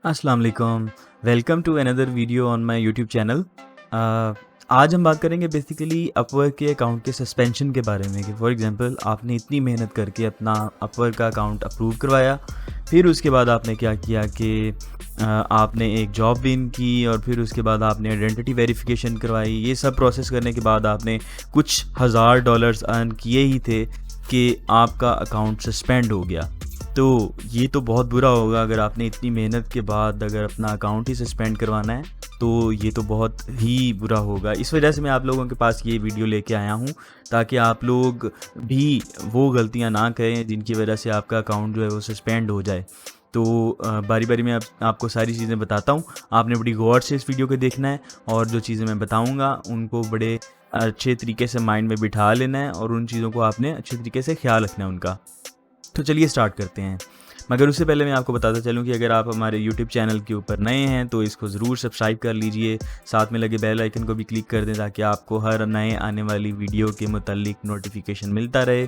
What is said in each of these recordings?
अस्सलाम वालेकुम। Welcome to another video on my YouTube channel. आज हम बात करेंगे बेसिकली अपवर्क के अकाउंट के सस्पेंशन के बारे में कि फॉर एग्जांपल आपने इतनी मेहनत करके अपना अपवर्क का अकाउंट अप्रूव करवाया, फिर उसके बाद आपने क्या किया कि आपने एक जॉब विन की और फिर उसके बाद आपने आइडेंटिटी वेरिफिकेशन करवाई। ये सब प्रोसेस करने के बाद आपने कुछ हज़ार डॉलर्स अर्न किए ही थे कि आपका अकाउंट सस्पेंड हो गया। तो ये तो बहुत बुरा होगा अगर आपने इतनी मेहनत के बाद अगर अपना अकाउंट ही सस्पेंड करवाना है, तो ये तो बहुत ही बुरा होगा। इस वजह से मैं आप लोगों के पास ये वीडियो लेके आया हूँ ताकि आप लोग भी वो गलतियाँ ना करें जिनकी वजह से आपका अकाउंट जो है वो सस्पेंड हो जाए। तो बारी बारी में आपको सारी चीज़ें बताता हूँ। आपने बड़ी गौर से इस वीडियो को देखना है और जो चीज़ें मैं बताऊँगा उनको बड़े अच्छे तरीके से माइंड में बिठा लेना है और उन चीज़ों को आपने अच्छे तरीके से ख्याल रखना है उनका। तो चलिए स्टार्ट करते हैं। मगर उससे पहले मैं आपको बताता चलूँ कि अगर आप हमारे यूट्यूब चैनल के ऊपर नए हैं तो इसको ज़रूर सब्सक्राइब कर लीजिए, साथ में लगे बेल आइकन को भी क्लिक कर दें ताकि आपको हर नए आने वाली वीडियो के मुतालिक नोटिफिकेशन मिलता रहे।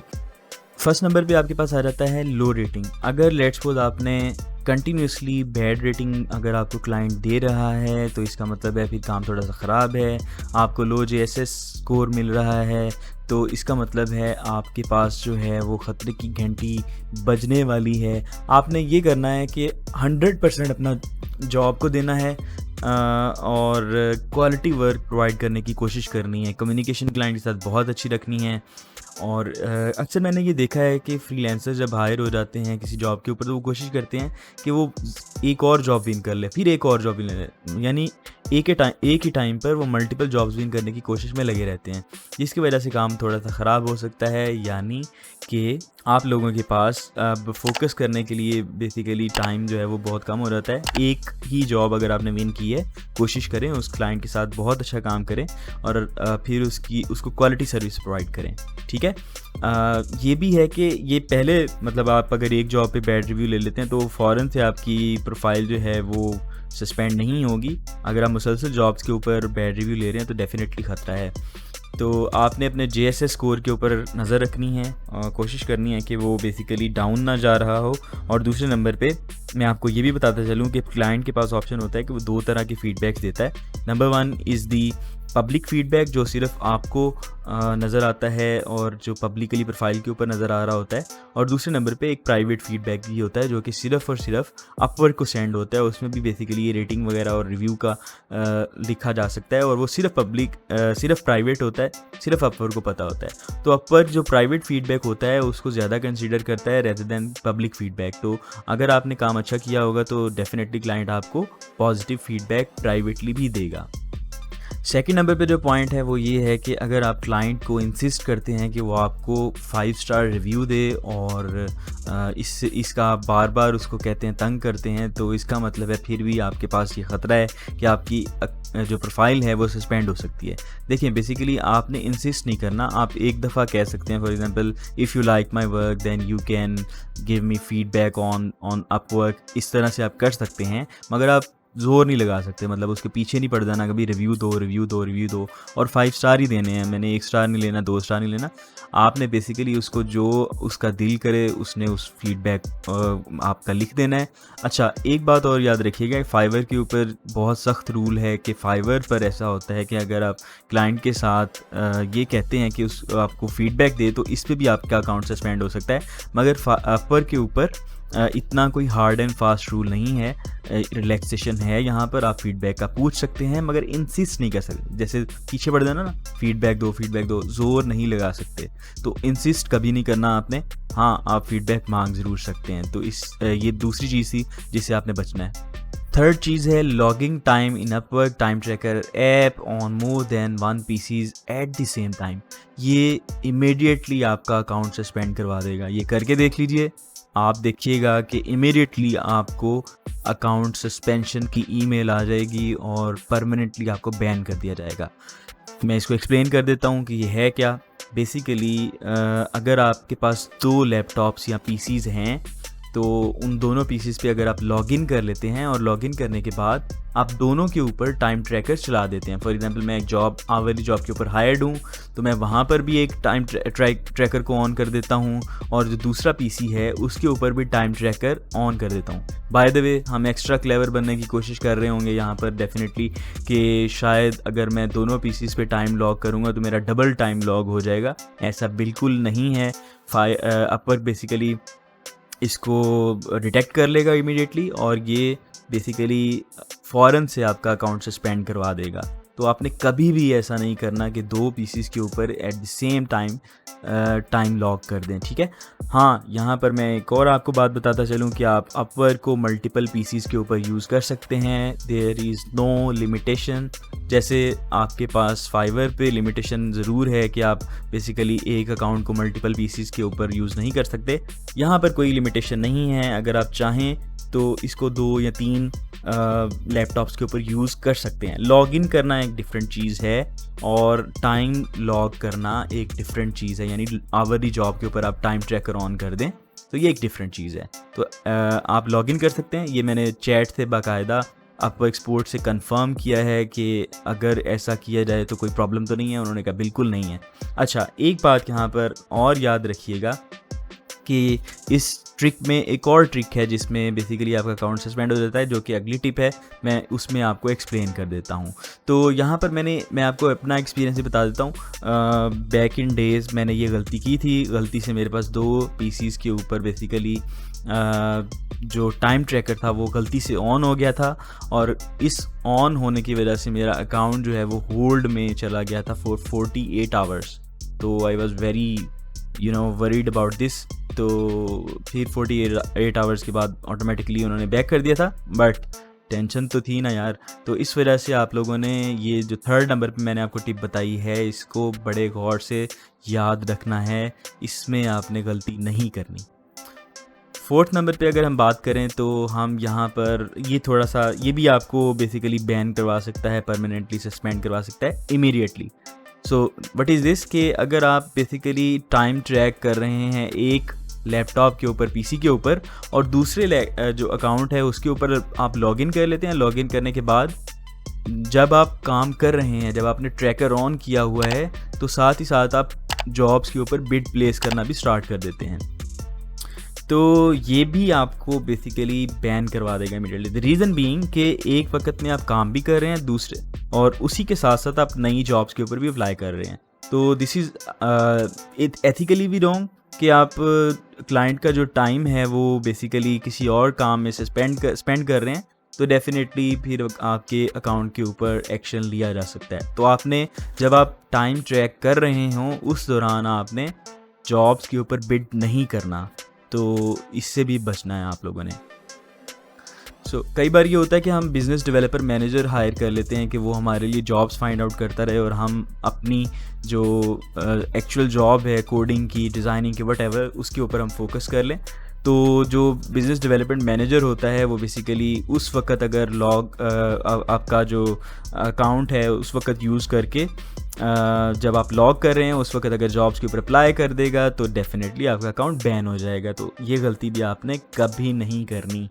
फर्स्ट नंबर पे आपके पास आ जाता है लो रेटिंग। अगर लेट्स सपोज आपने कंटिन्यूसली बैड रेटिंग अगर आपको क्लाइंट दे रहा है तो इसका मतलब है फिर काम थोड़ा सा ख़राब है। आपको लो JSS स्कोर मिल रहा है तो इसका मतलब है आपके पास जो है वो ख़तरे की घंटी बजने वाली है। आपने ये करना है कि 100% अपना जॉब को देना है और क्वालिटी वर्क प्रोवाइड करने की कोशिश करनी है। कम्युनिकेशन क्लाइंट के साथ बहुत अच्छी रखनी है। और अक्सर मैंने ये देखा है कि फ्रीलांसर जब हायर हो जाते हैं किसी जॉब के ऊपर तो वो कोशिश करते हैं कि वो एक और जॉब विन कर ले, फिर एक और जॉब विन ले, यानी एक ही टाइम पर वो मल्टीपल जॉब्स विन करने की कोशिश में लगे रहते हैं, जिसकी वजह से काम थोड़ा सा ख़राब हो सकता है। यानी कि आप लोगों के पास अब फोकस करने के लिए बेसिकली टाइम जो है वो बहुत कम हो जाता है। एक ही जॉब अगर आपने विन की है, कोशिश करें उस क्लाइंट के साथ बहुत अच्छा काम करें और फिर उसको क्वालिटी सर्विस प्रोवाइड करें। ठीक है। ये भी है कि ये पहले मतलब आप अगर एक जॉब पे बैड रिव्यू ले लेते हैं तो फ़ौरन से आपकी प्रोफाइल जो है वो सस्पेंड नहीं होगी। अगर आप मुसलसल जॉब्स के ऊपर बैड रिव्यू ले रहे हैं तो डेफिनेटली ख़तरा है। तो आपने अपने JSS स्कोर के ऊपर नज़र रखनी है और कोशिश करनी है कि वो बेसिकली डाउन ना जा रहा हो। और दूसरे नंबर पे मैं आपको ये भी बताता चलूँ कि क्लाइंट के पास ऑप्शन होता है कि वो दो तरह की फ़ीडबैक्स देता है। Number 1 is the public feedback जो सिर्फ आपको नज़र आता है और जो पब्लिकली प्रोफाइल के ऊपर नज़र आ रहा होता है। और दूसरे नंबर पे एक प्राइवेट फ़ीडबैक भी होता है जो कि सिर्फ़ और सिर्फ अपवर्क को सेंड होता है। उसमें भी बेसिकली ये रेटिंग वगैरह और रिव्यू का लिखा जा सकता है और वो सिर्फ सिर्फ प्राइवेट होता है, सिर्फ अपवर्क को पता होता है। तो अपवर्क जो प्राइवेट फ़ीडबैक होता है उसको ज़्यादा कंसीडर करता है रेदर दैन पब्लिक फ़ीडबैक। तो अगर आपने काम अच्छा किया होगा तो डेफिनेटली क्लाइंट आपको पॉजिटिव फ़ीडबैक प्राइवेटली भी देगा। सेकंड नंबर पे जो पॉइंट है वो ये है कि अगर आप क्लाइंट को इंसिस्ट करते हैं कि वो आपको 5 स्टार रिव्यू दे और इसका बार बार उसको कहते हैं, तंग करते हैं, तो इसका मतलब है फिर भी आपके पास ये ख़तरा है कि आपकी जो प्रोफाइल है वो सस्पेंड हो सकती है। देखिए बेसिकली आपने इंसिस्ट नहीं करना। आप एक दफ़ा कह सकते हैं for example if you like my work then you can give me feedback on Upwork. इस तरह से आप कर सकते हैं मगर आप ज़ोर नहीं लगा सकते, मतलब उसके पीछे नहीं पड़ जाना कभी रिव्यू दो और 5 स्टार ही देने हैं। मैंने 1 स्टार नहीं लेना, 2 स्टार नहीं लेना। आपने बेसिकली उसको जो उसका दिल करे उसने उस फीडबैक आपका लिख देना है। अच्छा एक बात और याद रखिएगा, फाइवर के ऊपर बहुत सख्त रूल है कि फाइवर पर ऐसा होता है कि अगर आप क्लाइंट के साथ ये कहते हैं कि आपको फीडबैक दे तो इस पर भी आपका अकाउंट सस्पेंड हो सकता है। मगर अपवर्क के ऊपर इतना कोई हार्ड एंड फास्ट रूल नहीं है, रिलैक्सेशन है। यहाँ पर आप फीडबैक का पूछ सकते हैं मगर इंसिस्ट नहीं कर सकते। जैसे पीछे पड़ जाना ना, फीडबैक दो, ज़ोर नहीं लगा सकते। तो इंसिस्ट कभी नहीं करना आपने। हाँ आप फीडबैक मांग ज़रूर सकते हैं। तो ये दूसरी चीज़ थी जिससे आपने बचना है। थर्ड चीज़ है logging time in Upwork time tracker app on more than 1 pieces at the same time. ये इमीडिएटली आपका अकाउंट सस्पेंड करवा देगा। ये करके देख लीजिए, आप देखिएगा कि इमीडिएटली आपको अकाउंट सस्पेंशन की ईमेल आ जाएगी और परमानेंटली आपको बैन कर दिया जाएगा। मैं इसको एक्सप्लेन कर देता हूँ कि ये है क्या। बेसिकली अगर आपके पास 2 लैपटॉप्स या PCs हैं तो उन दोनों पीसीज पे अगर आप लॉगिन कर लेते हैं और लॉगिन करने के बाद आप दोनों के ऊपर टाइम ट्रैकर चला देते हैं। फॉर एग्जांपल मैं एक जॉब आवरली जॉब के ऊपर हायर्ड हूँ, तो मैं वहाँ पर भी एक टाइम ट्रैकर को ऑन कर देता हूँ, और जो दूसरा पीसी है उसके ऊपर भी टाइम ट्रैकर ऑन कर देता हूँ। बाय द वे, हम एक्स्ट्रा क्लेवर बनने की कोशिश कर रहे होंगे यहाँ पर डेफिनेटली, कि शायद अगर मैं दोनों पीसीज पे टाइम लॉग करूँगा तो मेरा डबल टाइम लॉग हो जाएगा। ऐसा बिल्कुल नहीं है। अपवर्क बेसिकली इसको डिटेक्ट कर लेगा इमीडिएटली, और ये बेसिकली फ़ौरन से आपका अकाउंट सस्पेंड करवा देगा। तो आपने कभी भी ऐसा नहीं करना कि दो पीसीज के ऊपर eight the same time lock कर दें, ठीक है। हाँ, यहाँ पर मैं एक और आपको बात बताता चलूँ कि आप अपवर्क को मल्टीपल पीसीज के ऊपर यूज़ कर सकते हैं। There is no limitation. जैसे आपके पास फाइवर पे लिमिटेशन ज़रूर है कि आप बेसिकली एक अकाउंट को मल्टीपल पीसीज के ऊपर यूज़ नहीं कर सकते, यहाँ पर कोई लिमिटेशन नहीं है। अगर आप चाहें तो इसको 2 या 3 लैपटॉप्स के ऊपर यूज़ कर सकते हैं। लॉगिन करना एक डिफरेंट चीज़ है और टाइम लॉग करना एक डिफरेंट चीज़ है, यानी आवरली जॉब के ऊपर आप टाइम ट्रैकर ऑन कर दें तो ये एक डिफरेंट चीज़ है। तो आप लॉगिन कर सकते हैं। ये मैंने चैट से बाकायदा अपवर्क सपोर्ट से कंफर्म किया है कि अगर ऐसा किया जाए तो कोई प्रॉब्लम तो नहीं है। उन्होंने कहा बिल्कुल नहीं है। अच्छा, एक बात यहाँ पर और याद रखिएगा कि इस ट्रिक में एक और ट्रिक है जिसमें बेसिकली आपका अकाउंट सस्पेंड हो जाता है, जो कि अगली टिप है, मैं उसमें आपको एक्सप्लेन कर देता हूँ। तो यहाँ पर मैं आपको अपना एक्सपीरियंस ही बता देता हूँ। बैक इन डेज़ मैंने ये गलती की थी। गलती से मेरे पास 2 पीसीज के ऊपर बेसिकली जो टाइम ट्रैकर था वो गलती से ऑन हो गया था, और इस ऑन होने की वजह से मेरा अकाउंट जो है वो होल्ड में चला गया था फॉर 48 आवर्स। तो I was very worried about this. तो फिर 48 आवर्स के बाद ऑटोमेटिकली उन्होंने बैक कर दिया था, बट टेंशन तो थी ना यार। तो इस वजह से आप लोगों ने ये जो 3rd नंबर पे मैंने आपको टिप बताई है, इसको बड़े गौर से याद रखना है, इसमें आपने गलती नहीं करनी। 4th नंबर पे अगर हम बात करें तो हम यहाँ पर ये थोड़ा सा, ये भी आपको बेसिकली बैन करवा सकता है, परमानेंटली सस्पेंड करवा सकता है immediately. So what is this, कि अगर आप बेसिकली टाइम ट्रैक कर रहे हैं एक लैपटॉप के ऊपर, पीसी के ऊपर, और दूसरे जो अकाउंट है उसके ऊपर आप लॉगिन कर लेते हैं। लॉगिन करने के बाद जब आप काम कर रहे हैं, जब आपने ट्रैकर ऑन किया हुआ है, तो साथ ही साथ आप जॉब्स के ऊपर बिड प्लेस करना भी स्टार्ट कर देते हैं। तो ये भी आपको बेसिकली बैन करवा देगा इमीडिएटली। द रीज़न बीइंग कि एक वक्त में आप काम भी कर रहे हैं दूसरे, और उसी के साथ साथ आप नई जॉब्स के ऊपर भी अप्लाई कर रहे हैं। तो दिस इज़ एथिकली भी रॉन्ग कि आप क्लाइंट का जो टाइम है वो बेसिकली किसी और काम में से स्पेंड कर रहे हैं, तो डेफिनेटली फिर आपके अकाउंट के ऊपर एक्शन लिया जा सकता है। तो आपने, जब आप टाइम ट्रैक कर रहे हों, उस दौरान आपने जॉब्स के ऊपर बिड नहीं करना। तो इससे भी बचना है आप लोगों ने। कई बार ये होता है कि हम बिज़नेस डेवलपर मैनेजर हायर कर लेते हैं कि वो हमारे लिए जॉब्स फाइंड आउट करता रहे, और हम अपनी जो एक्चुअल जॉब है कोडिंग की, डिज़ाइनिंग की, वट उसके ऊपर हम फोकस कर लें। तो जो बिज़नेस डेवलपमेंट मैनेजर होता है वो बेसिकली उस वक्त अगर आपका जो अकाउंट है उस वक्त यूज़ करके जब आप लॉग कर रहे हैं उस वक्त अगर जॉब्स के ऊपर अप्लाई कर देगा तो डेफिनेटली आपका अकाउंट बैन हो जाएगा। तो ये गलती भी आपने कभी नहीं करनी।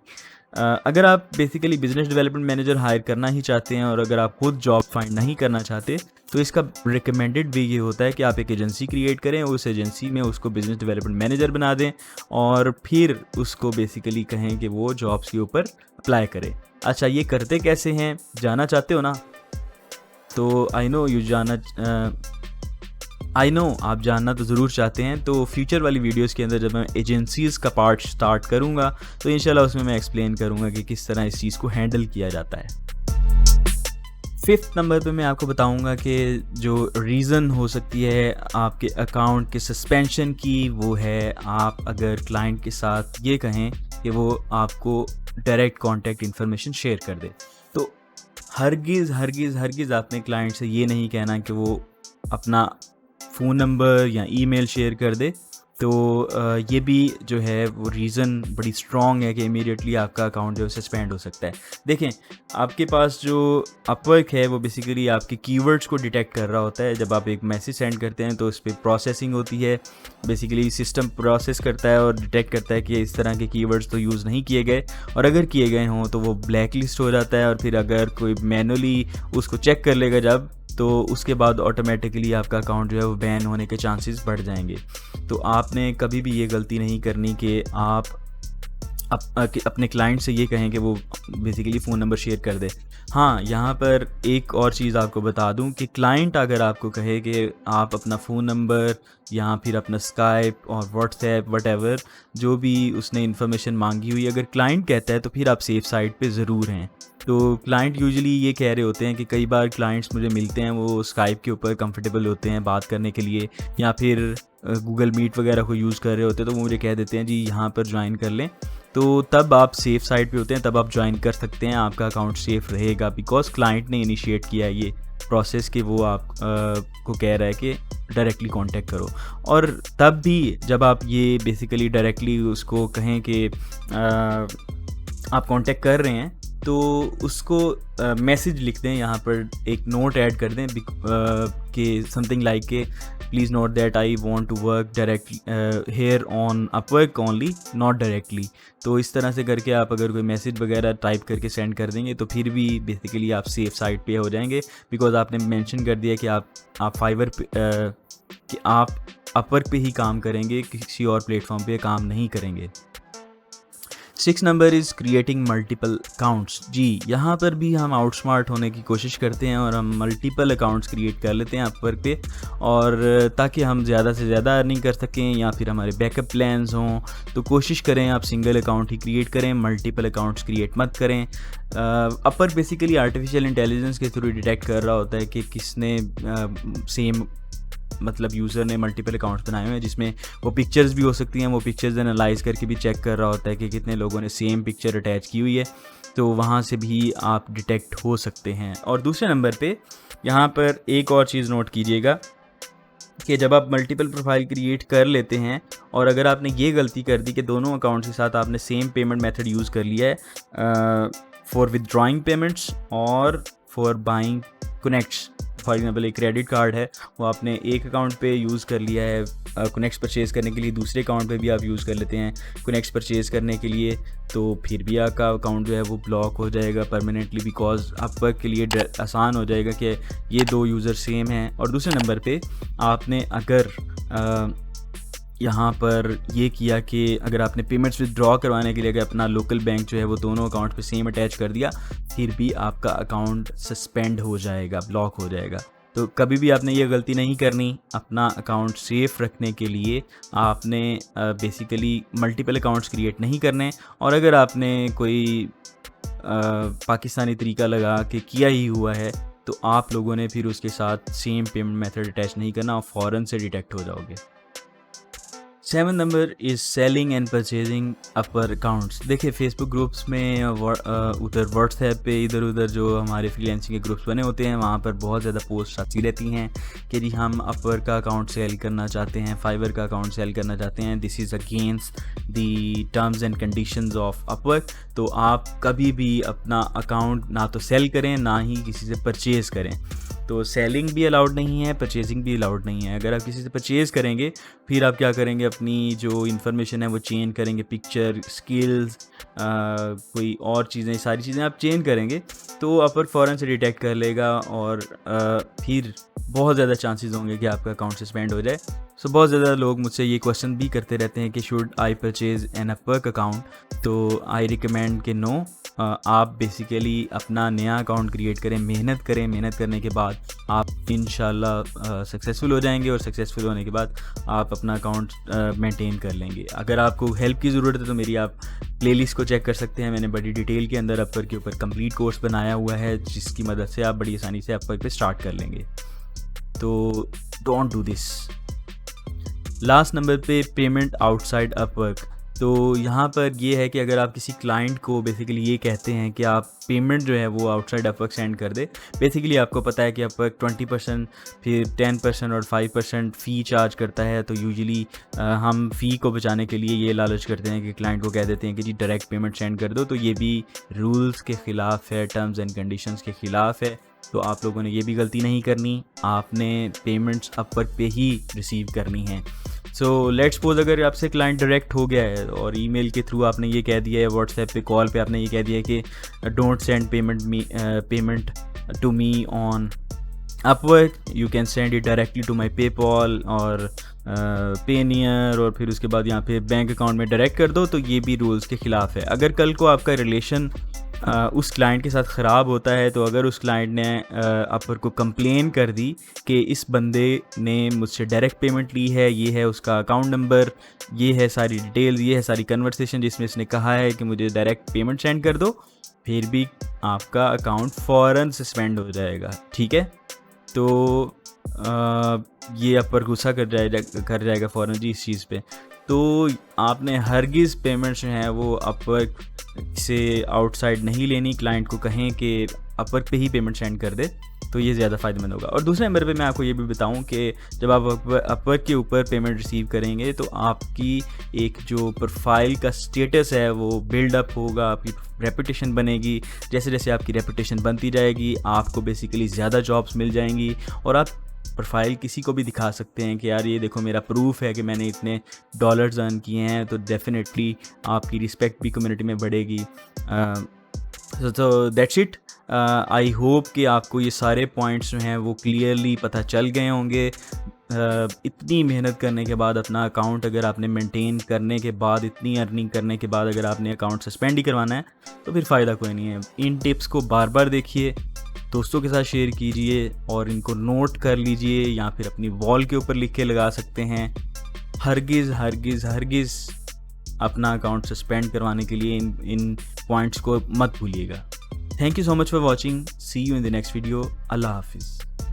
अगर आप basically business development manager hire करना ही चाहते हैं और अगर आप खुद जॉब फाइंड नहीं करना चाहते तो इसका रिकमेंडेड वे ये होता है कि आप एक एजेंसी क्रिएट करें, उस एजेंसी में उसको बिजनेस डेवलपमेंट मैनेजर बना दें और फिर उसको बेसिकली कहें कि वो जॉब्स के ऊपर अप्लाई करे। अच्छा, ये करते कैसे हैं, जानना चाहते हो ना? तो आई नो आप जानना तो ज़रूर चाहते हैं। तो फ्यूचर वाली वीडियोस के अंदर जब मैं एजेंसीज़ का पार्ट स्टार्ट करूँगा तो इंशाल्लाह उसमें मैं एक्सप्लेन करूँगा कि किस तरह इस चीज़ को हैंडल किया जाता है। 5th नंबर पे मैं आपको बताऊँगा कि जो रीज़न हो सकती है आपके अकाउंट के सस्पेंशन की, वो है आप अगर क्लाइंट के साथ ये कहें कि वो आपको डायरेक्ट कॉन्टैक्ट इन्फॉर्मेशन शेयर कर दे। तो हरगिज़ आपने क्लाइंट से ये नहीं कहना कि वो अपना फ़ोन नंबर या ईमेल शेयर कर दे, तो ये भी जो है वो रीज़न बड़ी स्ट्रॉन्ग है कि इमीडिएटली आपका अकाउंट जो है सस्पेंड हो सकता है। देखें, आपके पास जो अपवर्क है वो बेसिकली आपके कीवर्ड्स को डिटेक्ट कर रहा होता है। जब आप एक मैसेज सेंड करते हैं तो उस पर प्रोसेसिंग होती है, बेसिकली सिस्टम प्रोसेस करता है और डिटेक्ट करता है कि इस तरह के कीवर्ड्स तो यूज़ नहीं किए गए, और अगर किए गए हों तो वो ब्लैक लिस्ट हो जाता है, और फिर अगर कोई मैनुअली उसको चेक कर लेगा जब, तो उसके बाद ऑटोमेटिकली आपका अकाउंट जो है वो बैन होने के चांसेस बढ़ जाएंगे। तो आपने कभी भी ये गलती नहीं करनी कि आप अपने क्लाइंट से ये कहें कि वो बेसिकली फ़ोन नंबर शेयर कर दे। हाँ, यहाँ पर एक और चीज़ आपको बता दूं कि क्लाइंट अगर आपको कहे कि आप अपना फ़ोन नंबर या फिर अपना स्काइप और व्हाट्सएप वटेवर जो भी उसने इन्फॉर्मेशन मांगी हुई, अगर क्लाइंट कहता है तो फिर आप सेफ साइड पे ज़रूर हैं। तो क्लाइंट यूजुअली ये कह रहे होते हैं कि कई बार क्लाइंट्स मुझे मिलते हैं, वो स्काइप के ऊपर कंफर्टेबल होते हैं बात करने के लिए, या फिर गूगल मीट वगैरह को यूज़ कर रहे होते हैं, तो वो मुझे कह देते हैं जी यहाँ पर ज्वाइन कर लें। तो तब आप सेफ़ साइड पे होते हैं, तब आप ज्वाइन कर सकते हैं, आपका अकाउंट सेफ़ रहेगा, बिकॉज़ क्लाइंट ने इनिशिएट किया है ये प्रोसेस कि वो आप को कह रहा है कि डायरेक्टली कांटेक्ट करो। और तब भी जब आप ये बेसिकली डायरेक्टली उसको कहें कि आप कांटेक्ट कर रहे हैं, तो उसको मैसेज लिख दें, यहाँ पर एक नोट ऐड कर दें कि समथिंग लाइक के please note that I want to work directly here on Upwork only, not directly. तो इस तरह से करके आप अगर कोई मैसेज वगैरह टाइप करके सेंड कर देंगे तो फिर भी बेसिकली आप सेफ साइड पे हो जाएंगे, बिकॉज आपने मेंशन कर दिया कि आप फाइवर पे कि आप अपवर्क पे ही काम करेंगे, किसी और प्लेटफॉर्म पे काम नहीं करेंगे। 6 number is creating multiple accounts. जी, यहाँ पर भी हम आउटस्मार्ट होने की कोशिश करते हैं और हम मल्टीपल अकाउंट्स क्रिएट कर लेते हैं अपवर्क पे, और ताकि हम ज़्यादा से ज़्यादा अर्निंग कर सकें या फिर हमारे बैकअप प्लान्स हों। तो कोशिश करें आप सिंगल अकाउंट ही क्रिएट करें, मल्टीपल अकाउंट्स क्रिएट मत करें। अपवर्क बेसिकली आर्टिफिशियल इंटेलिजेंस के थ्रू डिटेक्ट कर रहा होता है कि किसने सेम मतलब यूज़र ने मल्टीपल अकाउंट्स बनाए हुए हैं, जिसमें वो पिक्चर्स भी हो सकती हैं, वो पिक्चर्स एनालाइज करके भी चेक कर रहा होता है कि कितने लोगों ने सेम पिक्चर अटैच की हुई है, तो वहाँ से भी आप डिटेक्ट हो सकते हैं। और दूसरे नंबर पे यहाँ पर एक और चीज़ नोट कीजिएगा कि जब आप मल्टीपल प्रोफाइल क्रिएट कर लेते हैं और अगर आपने ये गलती कर दी कि दोनों अकाउंट्स के साथ आपने सेम पेमेंट मेथड यूज़ कर लिया है फॉर विदड्रॉइंग पेमेंट्स और for buying connects, for example एक क्रेडिट कार्ड है वो आपने एक अकाउंट पे यूज़ कर लिया है कनेक्ट्स परचेज़ करने के लिए, दूसरे अकाउंट पे भी आप यूज़ कर लेते हैं कनेक्ट्स परचेज़ करने के लिए, तो फिर भी आपका अकाउंट जो है वो ब्लॉक हो जाएगा परमानेंटली, बिकॉज अपवर्क के लिए आसान हो जाएगा कि ये दो यूज़र सेम हैं। और दूसरे नंबर पे आपने अगर यहाँ पर ये किया कि अगर आपने पेमेंट्स विदड्रॉ करवाने के लिए अगर अपना लोकल बैंक जो है वो दोनों अकाउंट पे सेम अटैच कर दिया, फिर भी आपका अकाउंट सस्पेंड हो जाएगा, ब्लॉक हो जाएगा। तो कभी भी आपने ये गलती नहीं करनी। अपना अकाउंट सेफ़ रखने के लिए आपने बेसिकली मल्टीपल अकाउंट्स क्रिएट नहीं करने, और अगर आपने कोई पाकिस्तानी तरीका लगा के किया ही हुआ है तो आप लोगों ने फिर उसके साथ सेम पेमेंट मेथड अटैच नहीं करना, और फ़ौरन से डिटेक्ट हो जाओगे। 7 number is selling and purchasing upper accounts. देखिए फेसबुक ग्रुप्स में उधर व्हाट्सएप पे इधर उधर जो हमारे फ्रीलांसिंग के ग्रुप्स बने होते हैं वहाँ पर बहुत ज़्यादा पोस्ट आती रहती हैं कि जी हम अपवर का अकाउंट सेल करना चाहते हैं, फाइवर का अकाउंट सेल करना चाहते हैं, this is against the terms and conditions of Upwork. तो आप कभी भी अपना अकाउंट ना तो सेल करें ना ही किसी से परचेज़ करें। तो सेलिंग भी अलाउड नहीं है, परचेजिंग भी अलाउड नहीं है। अगर आप किसी से परचेज़ करेंगे फिर आप क्या करेंगे, अपनी जो इन्फॉर्मेशन है वो चेंज करेंगे, पिक्चर, स्किल्स, कोई और चीज़ें, सारी चीज़ें आप चेंज करेंगे तो अपवर फ़ौरन से डिटेक्ट कर लेगा और फिर बहुत ज़्यादा चांसेस होंगे कि आपका अकाउंट सस्पेंड हो जाए। सो बहुत ज़्यादा लोग मुझसे ये क्वेश्चन भी करते रहते हैं कि should I purchase an Upwork account, तो आई रिकमेंड कि नो, आप बेसिकली अपना नया अकाउंट क्रिएट करें, मेहनत करें, मेहनत करने के बाद आप इंशाल्लाह सक्सेसफुल हो जाएंगे, और सक्सेसफुल होने के बाद आप अपना अकाउंट मेंटेन कर लेंगे। अगर आपको हेल्प की ज़रूरत है तो मेरी आप प्लेलिस्ट को चेक कर सकते हैं, मैंने बड़ी डिटेल के अंदर अपवर्क के ऊपर कंप्लीट कोर्स बनाया हुआ है जिसकी मदद से आप बड़ी आसानी से अपवर्क पे स्टार्ट कर लेंगे। तो don't do this. Last number पे पेमेंट आउटसाइड अपवर्क। तो यहाँ पर ये है कि अगर आप किसी क्लाइंट को बेसिकली ये कहते हैं कि आप पेमेंट जो है वो आउटसाइड अपवर्क सेंड कर दे, बेसिकली आपको पता है कि अपवर्क 20% फिर 10% और 5% फ़ी चार्ज करता है, तो यूजुअली हम फ़ी को बचाने के लिए ये लालच करते हैं कि क्लाइंट को कह देते हैं कि जी डायरेक्ट पेमेंट सेंड कर दो। तो ये भी रूल्स के ख़िलाफ़ है, टर्म्स एंड कंडीशंस के ख़िलाफ़ है। तो आप लोगों ने ये भी गलती नहीं करनी, आपने पेमेंट्स अपवर्क पे ही रिसीव करनी है। सो लेट्स सपोज अगर आपसे क्लाइंट डायरेक्ट हो गया है और ईमेल के थ्रू आपने ये कह दिया है, व्हाट्सएप पे कॉल पे आपने ये कह दिया है कि don't send payment to me on Upwork, you can send it directly to my PayPal और पेनियर, और फिर उसके बाद यहाँ पे बैंक अकाउंट में डायरेक्ट कर दो, तो ये भी रूल्स के ख़िलाफ़ है। अगर कल को आपका रिलेशन उस क्लाइंट के साथ ख़राब होता है, तो अगर उस क्लाइंट ने अपवर्क को कंप्लेन कर दी कि इस बंदे ने मुझसे डायरेक्ट पेमेंट ली है, ये है उसका अकाउंट नंबर, ये है सारी डिटेल्स, ये है सारी कन्वर्सेशन जिसमें इसने कहा है कि मुझे डायरेक्ट पेमेंट सेंड कर दो, फिर भी आपका अकाउंट फ़ौरन सस्पेंड हो जाएगा। ठीक है, तो ये अपवर्क गुस्सा कर जाएगा फ़ौरन जी इस चीज़ पे। तो आपने हरगिज़ पेमेंट्स जो हैं वो अपवर्क से आउटसाइड नहीं लेनी। क्लाइंट को कहें कि अपवर्क पे ही पेमेंट सेंड कर दे, तो ये ज़्यादा फ़ायदेमंद होगा। और दूसरे नंबर पे मैं आपको ये भी बताऊं कि जब आप अपवर्क के ऊपर पेमेंट रिसीव करेंगे, तो आपकी एक जो प्रोफाइल का स्टेटस है वो बिल्डअप होगा, आपकी रेपुटेशन बनेगी। जैसे जैसे आपकी रेपुटेशन बनती जाएगी, आपको बेसिकली ज़्यादा जॉब्स मिल जाएंगी, और आप प्रोफाइल किसी को भी दिखा सकते हैं कि यार ये देखो मेरा प्रूफ है कि मैंने इतने डॉलर्स अर्न किए हैं। तो डेफिनेटली आपकी रिस्पेक्ट भी कम्युनिटी में बढ़ेगी। तो दैट्स इट। आई होप कि आपको ये सारे पॉइंट्स जो हैं वो क्लियरली पता चल गए होंगे। इतनी मेहनत करने के बाद अपना अकाउंट अगर आपने मेंटेन करने के बाद, इतनी अर्निंग करने के बाद अगर आपने अकाउंट सस्पेंड ही करवाना है, तो फिर फ़ायदा कोई नहीं है। इन टिप्स को बार बार देखिए, दोस्तों के साथ शेयर कीजिए और इनको नोट कर लीजिए, या फिर अपनी वॉल के ऊपर लिख के लगा सकते हैं। हरगिज़ हरगिज़ हरगिज़ अपना अकाउंट सस्पेंड करवाने के लिए इन पॉइंट्स को मत भूलिएगा। Thank you so much for watching. See you in the next video. अल्लाह हाफिज़।